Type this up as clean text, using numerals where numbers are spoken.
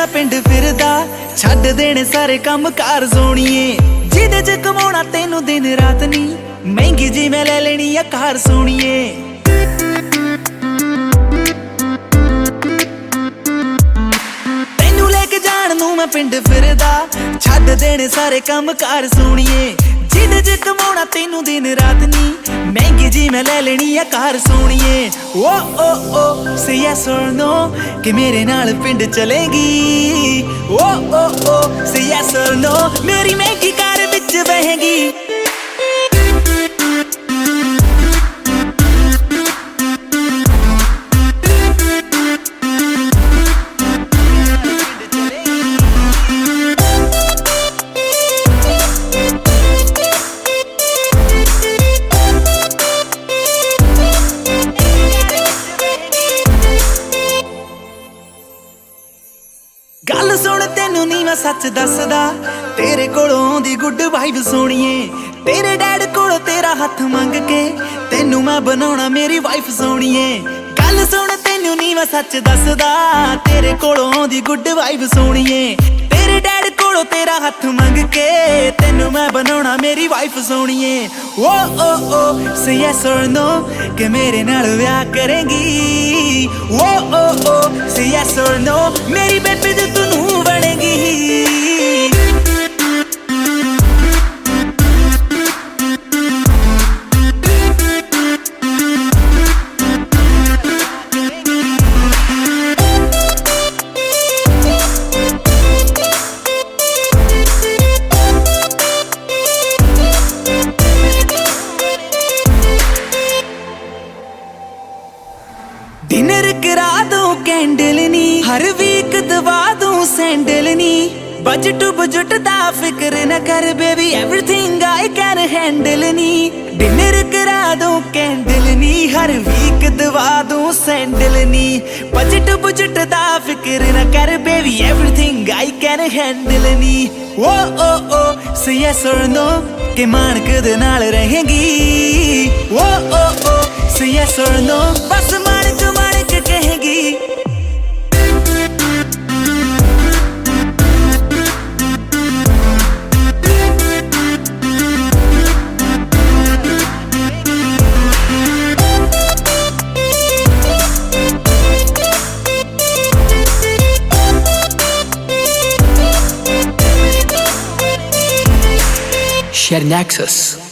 मैं पिंड फिरदा छड्ड देने सारे काम कार सोणीए जिदे च कमाउणा तैनू दिन रात नी महंगी जी मैं ले लेनी आ कार सोणीए तैनू लेके जाण नू मैं पिंड फिरदा छड्ड देने सारे काम कार सोणीए जिदे च कमाउणा तैनू दिन रात नी महंगी जी मैं ले लेनी आ कार सोणीए ओ से यस और नो कि मेरे नाल पिंड चलेगी ओ से यस और नो मेरी महंगी कार विच बहेगी गल सुन तेनू नी मैं सच दसदा तेरे कोलों आउंदी गुड वाइब सोणीए तेरे डैड कोलों तेरा हथ मंग के तेनू मैं बनाउणा मेरी वाइफ सोणीए गल सुन तेनू नी मैं सच दसदा तेरे कोलों आउंदी गुड वाइब सोणीए तेरे डैड कोलों तेरा हथ मंग के तेनू मैं बनाउणा मेरी वाइफ सोणीए ओ से यस और नो कि मेरे नाल ब्याह करेंगी ओ से यस और नो मेरी बेबी ते तू बनेगी डिनर करा दूं कैंडल नी हर वीक दवा दूं सैंडल नी बजट बुजट दा फिक्र न कर baby everything I can handle knee dinner करा दूं कैंडल नी हर वीक दवा दूं सैंडल नी बजट बुजट दा फिक्र न कर baby everything I can handle नी ओ से यस और नो कि मानक दे नाल रहेंगी ओ से यस और नो बस मानक कहेगी Share Nexus.